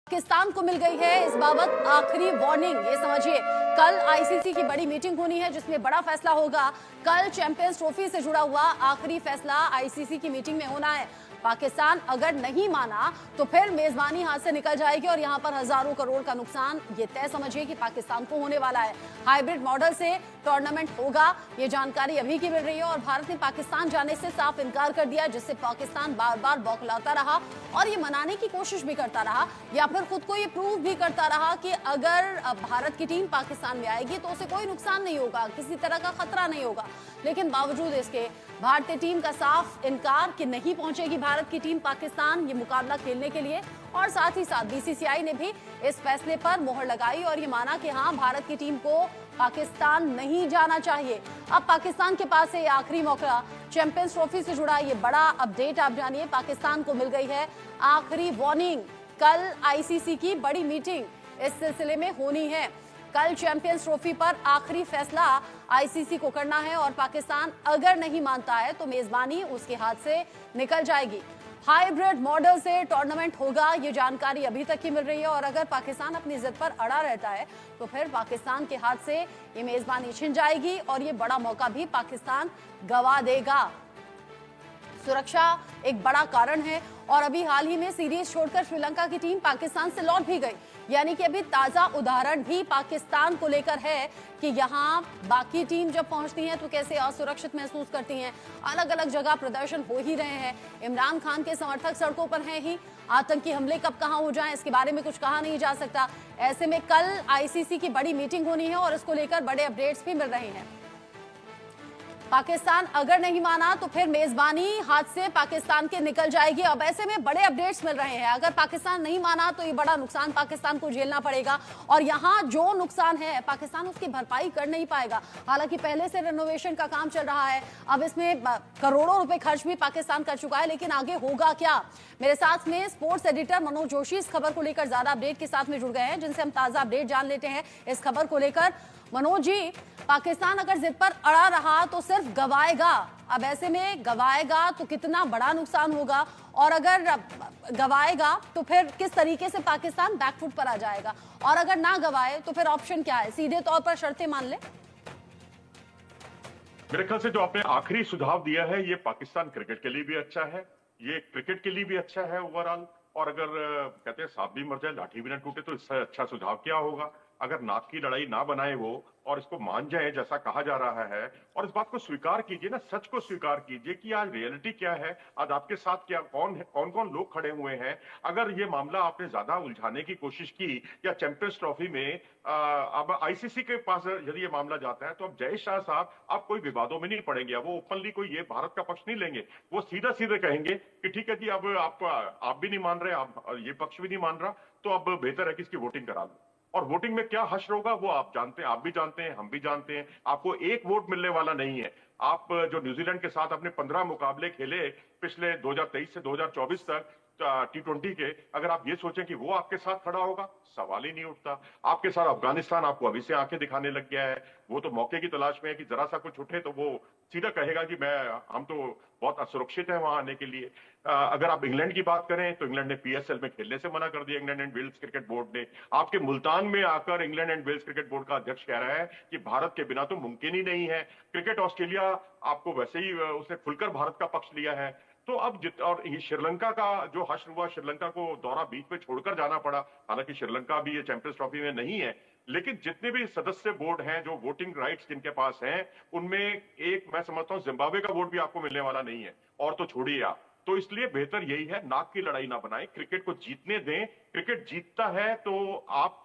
पाकिस्तान को मिल गई है इस बाबत आखिरी वार्निंग। ये समझिए, कल आईसीसी की बड़ी मीटिंग होनी है जिसमें बड़ा फैसला होगा। कल चैंपियंस ट्रॉफी से जुड़ा हुआ आखिरी फैसला आईसीसी की मीटिंग में होना है। पाकिस्तान अगर नहीं माना तो फिर मेजबानी हाथ से निकल जाएगी और यहां पर हजारों करोड़ का नुकसान ये तय समझिए कि पाकिस्तान को होने वाला है। हाइब्रिड मॉडल से टूर्नामेंट होगा, ये जानकारी अभी की मिल रही है और भारत ने पाकिस्तान जाने से साफ इनकार कर दिया, जिससे पाकिस्तान बार बार बौखलाता रहा और ये मनाने की कोशिश भी करता रहा या फिर खुद को ये प्रूव भी करता रहा कि अगर भारत की टीम पाकिस्तान में आएगी तो उसे कोई नुकसान नहीं होगा, किसी तरह का खतरा नहीं होगा। लेकिन बावजूद इसके भारतीय टीम का साफ इनकार कि नहीं पहुंचेगी भारत की टीम पाकिस्तान ये मुकाबला खेलने के लिए, और साथ ही साथ बीसीसीआई ने भी इस फैसले पर मोहर लगाई और ये माना कि हाँ, भारत की टीम को पाकिस्तान नहीं जाना चाहिए। अब पाकिस्तान के पास है आखिरी मौका। चैंपियंस ट्रॉफी से जुड़ा ये बड़ा अपडेट आप जानिए, पाकिस्तान को मिल गई है आखिरी वार्निंग। कल आईसीसी की बड़ी मीटिंग इस सिलसिले में होनी है। कल चैंपियंस ट्रॉफी पर आखिरी फैसला आईसीसी को करना है और पाकिस्तान अगर नहीं मानता है तो मेजबानी उसके हाथ से निकल जाएगी। हाइब्रिड मॉडल से टूर्नामेंट होगा, ये जानकारी अभी तक की मिल रही है और अगर पाकिस्तान अपनी जिद पर अड़ा रहता है तो फिर पाकिस्तान के हाथ से ये मेजबानी छिन जाएगी और ये बड़ा मौका भी पाकिस्तान गवा देगा। सुरक्षा एक बड़ा कारण है और अभी हाल ही में सीरीज छोड़कर श्रीलंका की टीम पाकिस्तान से लौट भी गई, यानी कि अभी ताजा उदाहरण भी पाकिस्तान को लेकर है कि यहाँ बाकी टीम जब पहुंचती हैं तो कैसे असुरक्षित महसूस करती हैं। अलग अलग जगह प्रदर्शन हो ही रहे हैं, इमरान खान के समर्थक सड़कों पर हैं ही, आतंकी हमले कब कहां हो जाएं इसके बारे में कुछ कहा नहीं जा सकता। ऐसे में कल आईसीसी की बड़ी मीटिंग होनी है और इसको लेकर बड़े अपडेट्स भी मिल रहे हैं। पाकिस्तान अगर नहीं माना तो फिर मेजबानी हाथ से पाकिस्तान के निकल जाएगी। अब ऐसे में बड़े अपडेट्स मिल रहे हैं, अगर पाकिस्तान नहीं माना तो ये बड़ा नुकसान पाकिस्तान को झेलना पड़ेगा और यहाँ जो नुकसान है पाकिस्तान उसकी भरपाई कर नहीं पाएगा। हालांकि पहले से रेनोवेशन का काम चल रहा है, अब इसमें करोड़ों रुपए खर्च भी पाकिस्तान कर चुका है, लेकिन आगे होगा क्या। मेरे साथ में स्पोर्ट्स एडिटर मनोज जोशी इस खबर को लेकर ज्यादा अपडेट के साथ में जुड़ गए हैं, जिनसे हम ताजा अपडेट जान लेते हैं इस खबर को लेकर। मनोज जी, पाकिस्तान अगर जिद पर अड़ा रहा तो सिर्फ गवाएगा, अब ऐसे में गवाएगा तो कितना बड़ा नुकसान होगा और अगर गवाएगा तो फिर किस तरीके से पाकिस्तान बैकफुट पर आ जाएगा, और अगर ना गवाए तो फिर ऑप्शन क्या है, सीधे तौर पर शर्तें मान ले। मेरे ख्याल से जो आपने आखिरी सुझाव दिया है ये पाकिस्तान क्रिकेट के लिए भी अच्छा है, ये क्रिकेट के लिए भी अच्छा है ओवरऑल। और अगर कहते हैं सांप भी मर जाए लाठी भी ना टूटे, तो इससे अच्छा सुझाव क्या होगा। अगर नाक की लड़ाई ना बनाए वो और इसको मान जाए जैसा कहा जा रहा है, और इस बात को स्वीकार कीजिए ना, सच को स्वीकार कीजिए कि आज रियलिटी क्या है, आज आपके साथ क्या कौन कौन लोग खड़े हुए हैं। अगर ये मामला आपने ज्यादा उलझाने की कोशिश की या चैंपियंस ट्रॉफी में अब आईसीसी के पास यदि ये मामला जाता है तो अब जय शाह साहब आप कोई विवादों में नहीं पड़ेंगे, वो ओपनली कोई ये भारत का पक्ष नहीं लेंगे, वो सीधा सीधे कहेंगे कि ठीक है जी, अब आप भी नहीं मान रहे, आप ये पक्ष भी नहीं मान रहा, तो अब बेहतर है कि इसकी वोटिंग करा दो। और वोटिंग में क्या हश्र होगा वो आप जानते हैं, आप भी जानते हैं, हम भी जानते हैं। आपको एक वोट मिलने वाला नहीं है। आप जो न्यूजीलैंड के साथ अपने 15 मुकाबले खेले पिछले 2023 से 2024 तक T20 के, अगर आप ये सोचें कि वो आपके साथ खड़ा होगा, सवाल ही नहीं उठता। आपके साथ अफगानिस्तान आपको अभी से आंखें दिखाने लग गया है, वो तो मौके की तलाश में है कि जरा सा कुछ उठे तो वो सीधा कहेगा कि हम तो बहुत असुरक्षित है वहां आने के लिए। अगर आप इंग्लैंड की बात करें तो इंग्लैंड ने पीएसएल में खेलने से मना कर दिया, England and Wales cricket board ने। आपके मुल्तान में आकर England and Wales cricket board का अध्यक्ष कह रहा है कि भारत के बिना तो मुमकिन ही नहीं है। क्रिकेट ऑस्ट्रेलिया आपको वैसे ही उसने खुलकर भारत का पक्ष लिया है। तो अब और ये श्रीलंका का जो हश्र हुआ, श्रीलंका को दौरा बीच में छोड़कर जाना पड़ा, हालांकि श्रीलंका भी ये चैंपियंस ट्रॉफी में नहीं है, लेकिन जितने भी सदस्य बोर्ड हैं जो वोटिंग राइट्स जिनके पास हैं, उनमें एक मैं समझता हूं जिम्बाब्वे का वोट भी आपको मिलने वाला नहीं है, और तो छोड़िए आप। तो इसलिए बेहतर यही है, नाक की लड़ाई ना बनाएं, क्रिकेट को जीतने दें। क्रिकेट जीतता है तो आप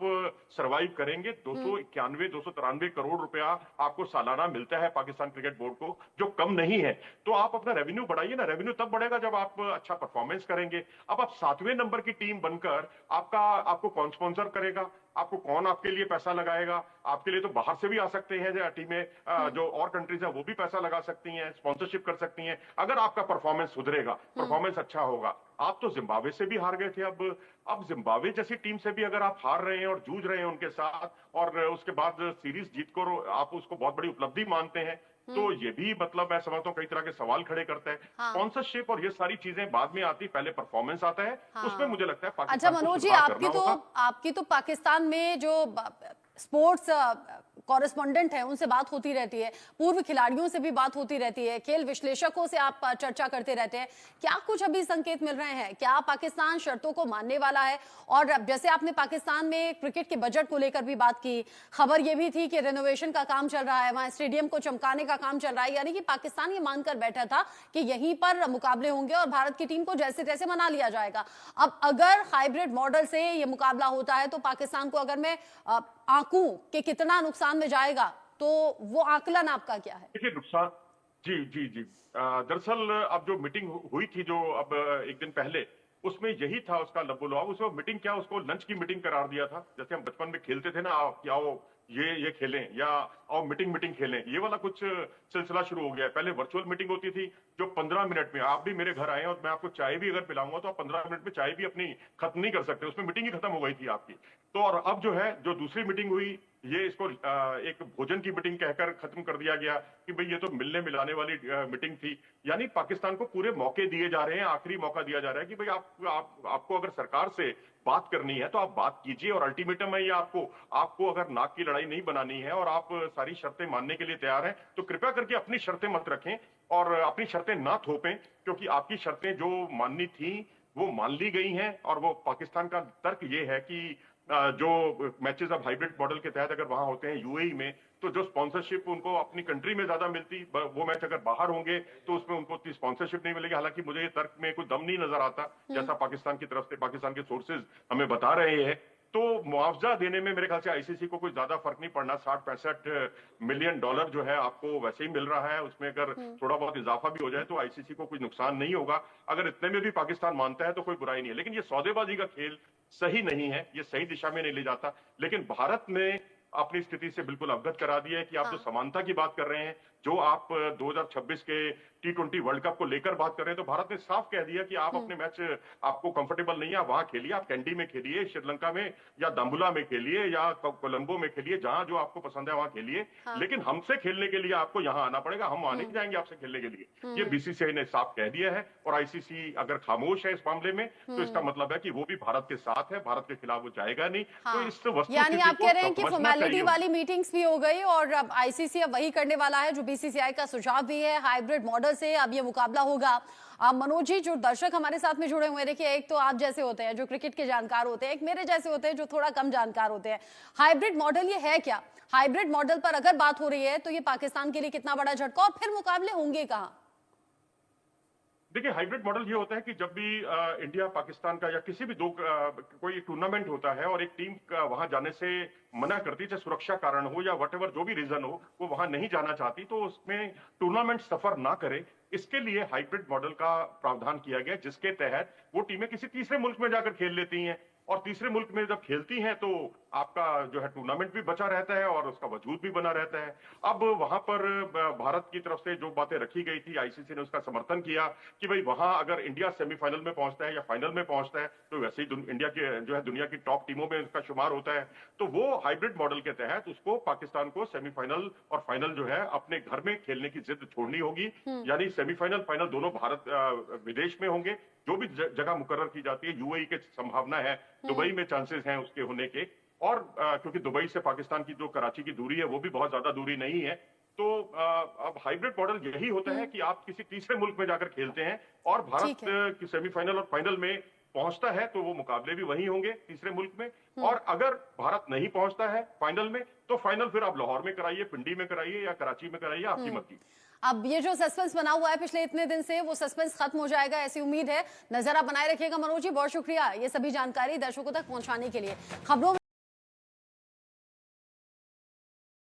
सरवाइव करेंगे। 293 करोड़ रुपया आपको सालाना मिलता है पाकिस्तान क्रिकेट बोर्ड को, जो कम नहीं है। तो आप अपना रेवेन्यू बढ़ाइए ना, रेवेन्यू तब बढ़ेगा जब आप अच्छा परफॉर्मेंस करेंगे। अब आप 7वें नंबर की टीम बनकर आपको कौन स्पॉन्सर करेगा, आपको कौन आपके लिए पैसा लगाएगा। आपके लिए तो बाहर से भी आ सकते हैं टीमें, जो और कंट्रीज है वो भी पैसा लगा सकती हैं, स्पॉन्सरशिप कर सकती हैं, अगर आपका परफॉर्मेंस सुधरेगा, परफॉर्मेंस अच्छा होगा। आप तो जिम्बाब्वे से भी हार गए थे, अब जिम्बाब्वे जैसी टीम से भी अगर आप हार रहे हैं और जूझ रहे हैं उनके साथ, और उसके बाद सीरीज जीत कर आप उसको बहुत बड़ी उपलब्धि मानते हैं, तो ये भी मतलब मैं समझता हूँ कई तरह के सवाल खड़े करता है। हाँ। स्पॉन्सरशिप और ये सारी चीजें बाद में आती, पहले परफॉर्मेंस आता है। हाँ। उसमें मुझे लगता है अच्छा पाकिस्तान को मनोज जी, सुधार करना होगा। आपकी तो पाकिस्तान में जो स्पोर्ट्स कॉरेस्पॉन्डेंट है उनसे बात होती रहती है, पूर्व खिलाड़ियों से भी बात होती रहती है, खेल विश्लेषकों से आप चर्चा करते रहते हैं। क्या कुछ अभी संकेत मिल रहे हैं? क्या पाकिस्तान शर्तों को मानने वाला है? और जैसे आपने पाकिस्तान में क्रिकेट के बजट को लेकर भी बात की, खबर यह भी थी कि रेनोवेशन का काम चल रहा है, वहां स्टेडियम को चमकाने का काम चल रहा है, यानी कि पाकिस्तान ये मानकर बैठा था कि यहीं पर मुकाबले होंगे और भारत की टीम को जैसे तैसे मना लिया जाएगा। अब अगर हाइब्रिड मॉडल से ये मुकाबला होता है तो पाकिस्तान को अगर मैं आंकूं कि कितना नुकसान में जाएगा, तो वो आकलन आपका क्या है? देखिए नुकसान, जी जी जी, दरअसल अब जो मीटिंग हुई थी जो अब एक दिन पहले, उसमें यही था उसका लबोलुआब। उसमें मीटिंग क्या, उसको लंच की मीटिंग करार दिया था। जैसे हम बचपन में खेलते थे ना, आओ कि आओ ये खेलें, या आओ मीटिंग खेलें, ये वाला कुछ सिलसिला शुरू हो गया है। पहले वर्चुअल मीटिंग होती थी जो 15 मिनट में, आप भी मेरे घर आए और मैं आपको चाय भी अगर पिलाऊंगा तो आप 15 मिनट में चाय भी अपनी खत्म नहीं कर सकते, उसमें मीटिंग ही खत्म हो गई थी आपकी। तो और अब जो है, जो दूसरी मीटिंग हुई, ये इसको एक भोजन की मीटिंग कहकर खत्म कर दिया गया कि भाई ये तो मिलने मिलाने वाली मीटिंग थी। यानी पाकिस्तान को पूरे मौके दिए जा रहे हैं, आखिरी मौका दिया जा रहा है कि भाई आपको अगर सरकार से बात करनी है तो आप बात कीजिए, और अल्टीमेटम है ये आपको अगर नाक की लड़ाई नहीं बनानी है और आप सारी शर्तें मानने के लिए तैयार हैं, तो कृपया करके अपनी शर्तें मत रखें और अपनी शर्तें ना थोपें, क्योंकि आपकी शर्तें जो माननी थी वो मान ली गई हैं। और वो पाकिस्तान का तर्क ये है कि जो मैचेस अब हाइब्रिड मॉडल के तहत अगर वहां होते हैं यूएई में, तो जो स्पॉन्सरशिप उनको अपनी कंट्री में ज्यादा मिलती, वो मैच अगर बाहर होंगे तो उसमें उनको उतनी स्पॉन्सरशिप नहीं मिलेगी। हालांकि मुझे ये तर्क में कोई दम नहीं नजर आता, जैसा पाकिस्तान की तरफ से पाकिस्तान के सोर्सेज हमें बता रहे हैं। तो मुआवजा देने में मेरे ख्याल से आईसीसी को कोई ज्यादा फर्क नहीं पड़ना। 60-65 मिलियन डॉलर जो है आपको वैसे ही मिल रहा है, उसमें अगर थोड़ा बहुत इजाफा भी हो जाए तो आईसीसी को कोई नुकसान नहीं होगा। अगर इतने में भी पाकिस्तान मानता है तो कोई बुराई नहीं है। लेकिन ये सौदेबाजी का खेल सही नहीं है, ये सही दिशा में नहीं ले जाता। लेकिन भारत ने अपनी स्थिति से बिल्कुल अवगत करा दिया है कि आप जो समानता की बात कर रहे हैं, जो आप 2026 के T20 वर्ल्ड कप को लेकर बात कर रहे हैं, तो भारत ने साफ कह दिया कि आप अपने मैच, आपको कंफर्टेबल नहीं है आप वहां खेलिए, आप कैंडी में खेलिए, श्रीलंका में या दाम्बुला में खेलिए या कोलंबो में खेलिए, जहां जो आपको पसंद है वहां खेलिए। लेकिन हमसे खेलने के लिए आपको यहां आना पड़ेगा, हम आने नहीं जाएंगे आपसे खेलने के लिए। ये बीसीसीआई ने साफ कह दिया है। और आईसीसी अगर खामोश है इस मामले में, तो इसका मतलब है कि वो भी भारत के साथ है, भारत के खिलाफ वो जाएगा नहीं। तो इस वस्तुस्थिति यानी आप कह रहे हैं कि को फॉर्मेलिटी वाली मीटिंग्स भी हो गई और अब आईसीसी अब वही करने वाला है जो बीसीसीआई का सुझाव भी है, हाइब्रिड मॉडल से अब ये मुकाबला होगा। मनोज जी, जो दर्शक हमारे साथ में जुड़े हुए हैं, देखिए एक तो आप जैसे होते हैं जो क्रिकेट के जानकार होते हैं, एक मेरे जैसे होते हैं जो थोड़ा कम जानकार होते हैं। हाइब्रिड मॉडल ये है क्या? हाइब्रिड मॉडल पर अगर बात हो रही है तो ये पाकिस्तान के लिए कितना बड़ा झटका, और फिर मुकाबले होंगे कहां? देखिए, हाइब्रिड मॉडल ये होता है कि जब भी इंडिया पाकिस्तान का या किसी भी कोई टूर्नामेंट होता है और एक टीम का वहां जाने से मना करती है, चाहे सुरक्षा कारण हो या व्हाटएवर जो भी रीजन हो, वो वहां नहीं जाना चाहती, तो उसमें टूर्नामेंट सफर ना करे, इसके लिए हाइब्रिड मॉडल का प्रावधान किया गया, जिसके तहत वो टीमें किसी तीसरे मुल्क में जाकर खेल लेती हैं। और तीसरे मुल्क में जब खेलती हैं तो आपका जो है टूर्नामेंट भी बचा रहता है और उसका वजूद भी बना रहता है। अब वहां पर भारत की तरफ से जो बातें रखी गई थी, आईसीसी ने उसका समर्थन किया कि भाई वहां अगर इंडिया सेमीफाइनल में पहुंचता है या फाइनल में पहुंचता है तो वैसे ही इंडिया के जो है दुनिया की टॉप टीमों में उसका शुमार होता है। तो वो हाइब्रिड मॉडल के तहत उसको पाकिस्तान को सेमीफाइनल और फाइनल जो है अपने घर में खेलने की जिद छोड़नी होगी। यानी सेमीफाइनल फाइनल दोनों भारत विदेश में होंगे। जो भी जगह मुकर्रर की जाती है, यूएई के संभावना है, दुबई में चांसेस हैं उसके होने के, और क्योंकि दुबई से पाकिस्तान की जो कराची की दूरी है वो भी बहुत ज्यादा दूरी नहीं है। तो अब हाइब्रिड मॉडल यही होता है कि आप किसी तीसरे मुल्क में जाकर खेलते हैं और भारत की सेमीफाइनल और फाइनल में पहुंचता है तो वो मुकाबले भी वहीं होंगे तीसरे मुल्क में। और अगर भारत नहीं पहुंचता है फाइनल में, तो फाइनल फिर आप लाहौर में कराइए, पिंडी में कराइए या कराची में कराइए, आपकी मर्जी। अब ये जो सस्पेंस बना हुआ है पिछले इतने दिन से, वो सस्पेंस खत्म हो जाएगा ऐसी उम्मीद है। नजर आप बनाए रखिएगा मनोज जी, बहुत शुक्रिया ये सभी जानकारी दर्शकों तक पहुंचाने के लिए। खबरों